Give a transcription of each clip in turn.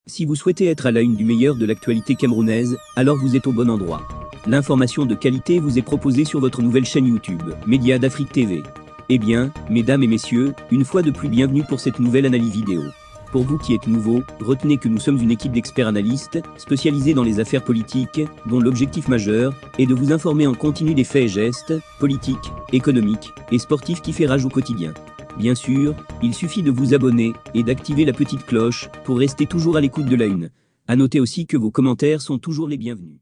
Si vous souhaitez être à la une du meilleur de l'actualité camerounaise, alors vous êtes au bon endroit. L'information de qualité vous est proposée sur votre nouvelle chaîne YouTube, Média d'Afrique TV. Eh bien, mesdames et messieurs, une fois de plus bienvenue pour cette nouvelle analyse vidéo. Pour vous qui êtes nouveaux, retenez que nous sommes une équipe d'experts analystes, spécialisés dans les affaires politiques, dont l'objectif majeur est de vous informer en continu des faits et gestes, politiques, économiques et sportifs qui fait rage au quotidien. Bien sûr, il suffit de vous abonner et d'activer la petite cloche pour rester toujours à l'écoute de la une. À noter aussi que vos commentaires sont toujours les bienvenus.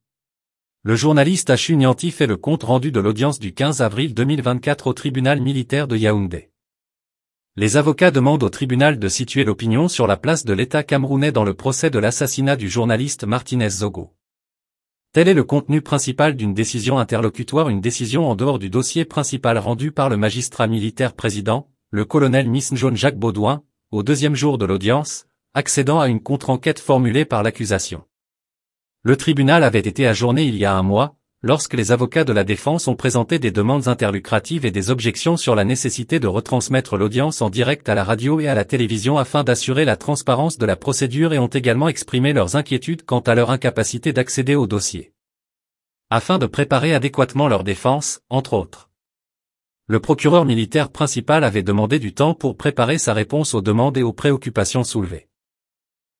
Le journaliste Achu Nyanti fait le compte rendu de l'audience du 15 avril 2024 au tribunal militaire de Yaoundé. Les avocats demandent au tribunal de situer l'opinion sur la place de l'État camerounais dans le procès de l'assassinat du journaliste Martinez Zogo. Tel est le contenu principal d'une décision interlocutoire, une décision en dehors du dossier principal rendu par le magistrat militaire président, le colonel Miss John Jacques Baudouin, au deuxième jour de l'audience, accédant à une contre-enquête formulée par l'accusation. Le tribunal avait été ajourné il y a un mois, lorsque les avocats de la défense ont présenté des demandes interlucratives et des objections sur la nécessité de retransmettre l'audience en direct à la radio et à la télévision afin d'assurer la transparence de la procédure et ont également exprimé leurs inquiétudes quant à leur incapacité d'accéder au dossier. Afin de préparer adéquatement leur défense, entre autres. Le procureur militaire principal avait demandé du temps pour préparer sa réponse aux demandes et aux préoccupations soulevées.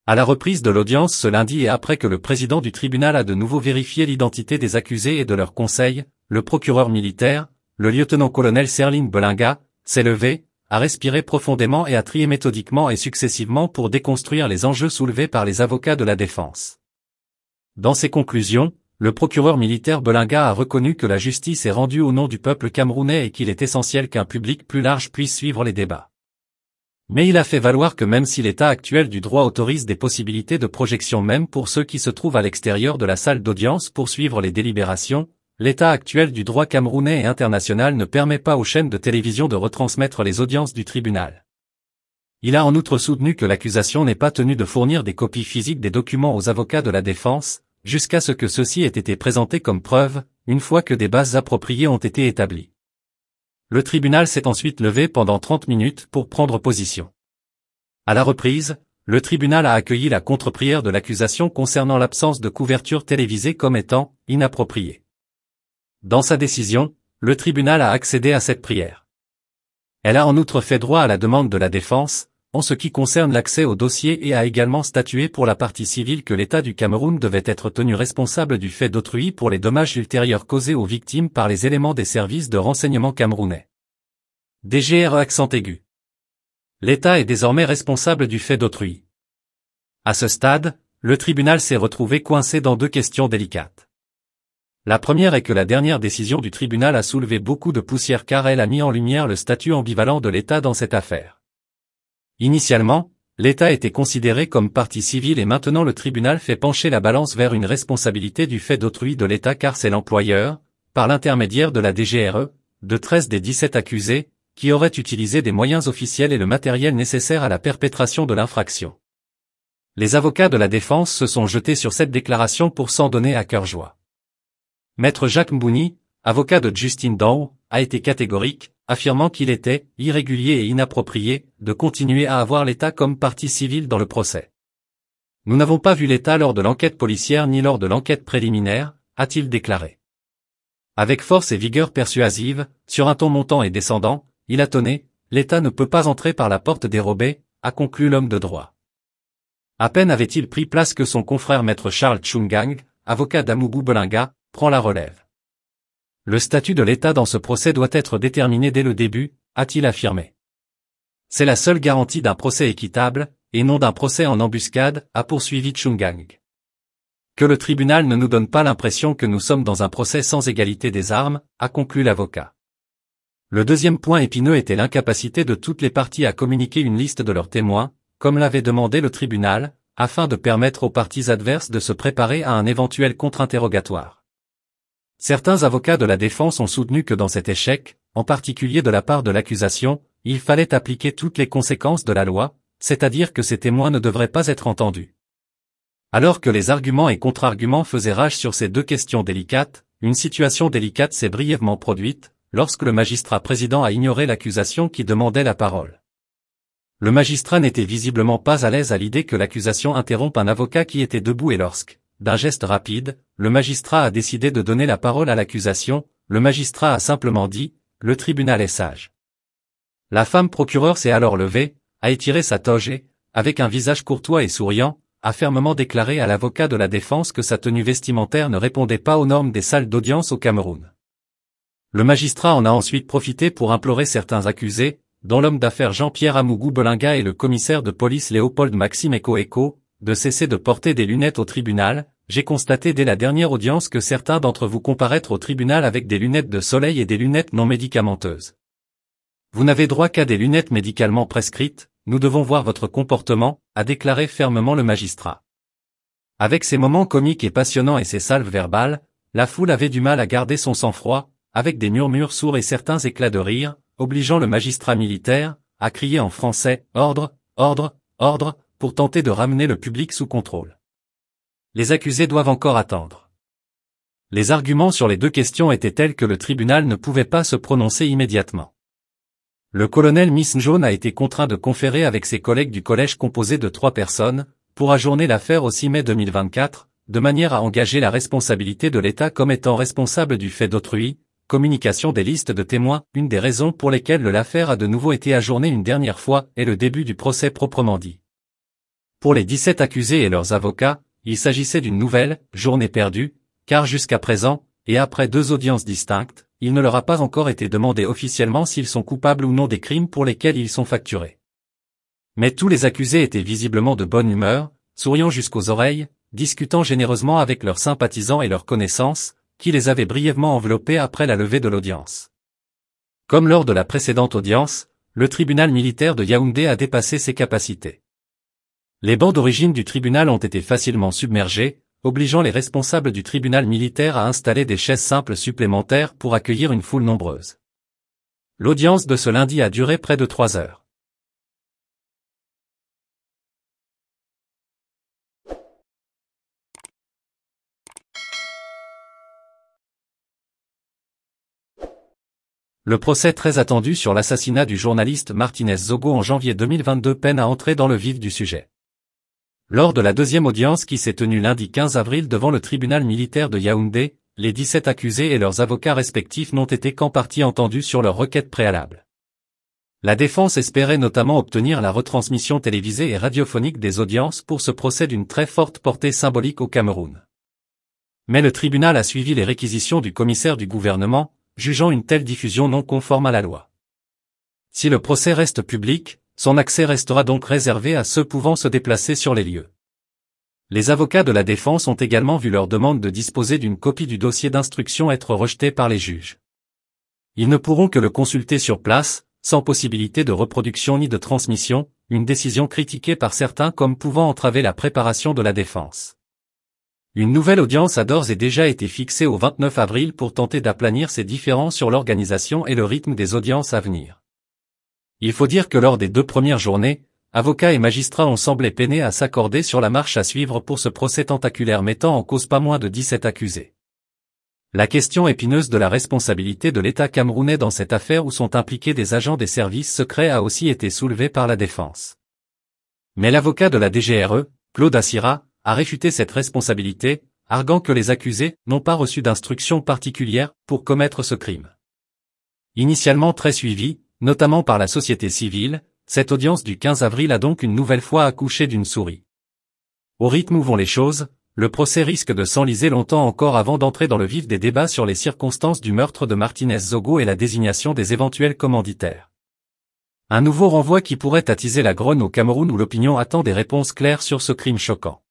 À la reprise de l'audience ce lundi et après que le président du tribunal a de nouveau vérifié l'identité des accusés et de leurs conseils, le procureur militaire, le lieutenant-colonel Serline Belinga, s'est levé, a respiré profondément et a trié méthodiquement et successivement pour déconstruire les enjeux soulevés par les avocats de la défense. Dans ses conclusions, le procureur militaire Belinga a reconnu que la justice est rendue au nom du peuple camerounais et qu'il est essentiel qu'un public plus large puisse suivre les débats. Mais il a fait valoir que même si l'état actuel du droit autorise des possibilités de projection même pour ceux qui se trouvent à l'extérieur de la salle d'audience pour suivre les délibérations, l'état actuel du droit camerounais et international ne permet pas aux chaînes de télévision de retransmettre les audiences du tribunal. Il a en outre soutenu que l'accusation n'est pas tenue de fournir des copies physiques des documents aux avocats de la défense, jusqu'à ce que ceux-ci aient été présentés comme preuve, une fois que des bases appropriées ont été établies. Le tribunal s'est ensuite levé pendant 30 minutes pour prendre position. À la reprise, le tribunal a accueilli la contre-prière de l'accusation concernant l'absence de couverture télévisée comme étant inappropriée. Dans sa décision, le tribunal a accédé à cette prière. Elle a en outre fait droit à la demande de la défense, en ce qui concerne l'accès au dossier et a également statué pour la partie civile que l'État du Cameroun devait être tenu responsable du fait d'autrui pour les dommages ultérieurs causés aux victimes par les éléments des services de renseignement camerounais. DGRE accent aigu. L'État est désormais responsable du fait d'autrui. À ce stade, le tribunal s'est retrouvé coincé dans deux questions délicates. La première est que la dernière décision du tribunal a soulevé beaucoup de poussière car elle a mis en lumière le statut ambivalent de l'État dans cette affaire. Initialement, l'État était considéré comme partie civile et maintenant le tribunal fait pencher la balance vers une responsabilité du fait d'autrui de l'État car c'est l'employeur, par l'intermédiaire de la DGRE, de 13 des 17 accusés, qui aurait utilisé des moyens officiels et le matériel nécessaire à la perpétration de l'infraction. Les avocats de la défense se sont jetés sur cette déclaration pour s'en donner à cœur joie. Maître Jacques Mbouni, avocat de Justine Dao, a été catégorique, affirmant qu'il était irrégulier et inapproprié de continuer à avoir l'État comme partie civile dans le procès. Nous n'avons pas vu l'État lors de l'enquête policière ni lors de l'enquête préliminaire, a-t-il déclaré. Avec force et vigueur persuasive, sur un ton montant et descendant, il a tonné, l'État ne peut pas entrer par la porte dérobée, a conclu l'homme de droit. À peine avait-il pris place que son confrère maître Charles Chungang, avocat d'Amoubou Belinga, prend la relève. Le statut de l'État dans ce procès doit être déterminé dès le début, a-t-il affirmé. C'est la seule garantie d'un procès équitable, et non d'un procès en embuscade, a poursuivi Chungang. Que le tribunal ne nous donne pas l'impression que nous sommes dans un procès sans égalité des armes, a conclu l'avocat. Le deuxième point épineux était l'incapacité de toutes les parties à communiquer une liste de leurs témoins, comme l'avait demandé le tribunal, afin de permettre aux parties adverses de se préparer à un éventuel contre-interrogatoire. Certains avocats de la défense ont soutenu que dans cet échec, en particulier de la part de l'accusation, il fallait appliquer toutes les conséquences de la loi, c'est-à-dire que ces témoins ne devraient pas être entendus. Alors que les arguments et contre-arguments faisaient rage sur ces deux questions délicates, une situation délicate s'est brièvement produite, lorsque le magistrat président a ignoré l'accusation qui demandait la parole. Le magistrat n'était visiblement pas à l'aise à l'idée que l'accusation interrompe un avocat qui était debout et lorsque, d'un geste rapide, le magistrat a décidé de donner la parole à l'accusation, le magistrat a simplement dit « Le tribunal est sage ». La femme procureure s'est alors levée, a étiré sa toge et, avec un visage courtois et souriant, a fermement déclaré à l'avocat de la défense que sa tenue vestimentaire ne répondait pas aux normes des salles d'audience au Cameroun. Le magistrat en a ensuite profité pour implorer certains accusés, dont l'homme d'affaires Jean-Pierre Amougou Belinga et le commissaire de police Léopold Maxime Eko, de cesser de porter des lunettes au tribunal. J'ai constaté dès la dernière audience que certains d'entre vous comparaître au tribunal avec des lunettes de soleil et des lunettes non médicamenteuses. Vous n'avez droit qu'à des lunettes médicalement prescrites, nous devons voir votre comportement, a déclaré fermement le magistrat. Avec ses moments comiques et passionnants et ses salves verbales, la foule avait du mal à garder son sang-froid, avec des murmures sourds et certains éclats de rire, obligeant le magistrat militaire à crier en français « Ordre, ordre, ordre » pour tenter de ramener le public sous contrôle. Les accusés doivent encore attendre. Les arguments sur les deux questions étaient tels que le tribunal ne pouvait pas se prononcer immédiatement. Le colonel Miss John a été contraint de conférer avec ses collègues du collège composé de 3 personnes, pour ajourner l'affaire au 6 mai 2024, de manière à engager la responsabilité de l'État comme étant responsable du fait d'autrui, communication des listes de témoins. Une des raisons pour lesquelles l'affaire a de nouveau été ajournée une dernière fois est le début du procès proprement dit. Pour les 17 accusés et leurs avocats, il s'agissait d'une nouvelle journée perdue, car jusqu'à présent, et après 2 audiences distinctes, il ne leur a pas encore été demandé officiellement s'ils sont coupables ou non des crimes pour lesquels ils sont facturés. Mais tous les accusés étaient visiblement de bonne humeur, souriant jusqu'aux oreilles, discutant généreusement avec leurs sympathisants et leurs connaissances, qui les avaient brièvement enveloppés après la levée de l'audience. Comme lors de la précédente audience, le tribunal militaire de Yaoundé a dépassé ses capacités. Les bancs d'origine du tribunal ont été facilement submergés, obligeant les responsables du tribunal militaire à installer des chaises simples supplémentaires pour accueillir une foule nombreuse. L'audience de ce lundi a duré près de 3 heures. Le procès très attendu sur l'assassinat du journaliste Martinez Zogo en janvier 2022 peine à entrer dans le vif du sujet. Lors de la deuxième audience qui s'est tenue lundi 15 avril devant le tribunal militaire de Yaoundé, les 17 accusés et leurs avocats respectifs n'ont été qu'en partie entendus sur leur requête préalable. La défense espérait notamment obtenir la retransmission télévisée et radiophonique des audiences pour ce procès d'une très forte portée symbolique au Cameroun. Mais le tribunal a suivi les réquisitions du commissaire du gouvernement, jugeant une telle diffusion non conforme à la loi. Si le procès reste public, son accès restera donc réservé à ceux pouvant se déplacer sur les lieux. Les avocats de la défense ont également vu leur demande de disposer d'une copie du dossier d'instruction être rejetée par les juges. Ils ne pourront que le consulter sur place, sans possibilité de reproduction ni de transmission, une décision critiquée par certains comme pouvant entraver la préparation de la défense. Une nouvelle audience a d'ores et déjà été fixée au 29 avril pour tenter d'aplanir ces différends sur l'organisation et le rythme des audiences à venir. Il faut dire que lors des 2 premières journées, avocats et magistrats ont semblé peiner à s'accorder sur la marche à suivre pour ce procès tentaculaire mettant en cause pas moins de 17 accusés. La question épineuse de la responsabilité de l'État camerounais dans cette affaire où sont impliqués des agents des services secrets a aussi été soulevée par la défense. Mais l'avocat de la DGRE, Claude Assira, a réfuté cette responsabilité, arguant que les accusés n'ont pas reçu d'instructions particulières pour commettre ce crime. Initialement très suivie, notamment par la société civile, cette audience du 15 avril a donc une nouvelle fois accouché d'une souris. Au rythme où vont les choses, le procès risque de s'enliser longtemps encore avant d'entrer dans le vif des débats sur les circonstances du meurtre de Martinez Zogo et la désignation des éventuels commanditaires. Un nouveau renvoi qui pourrait attiser la grogne au Cameroun où l'opinion attend des réponses claires sur ce crime choquant.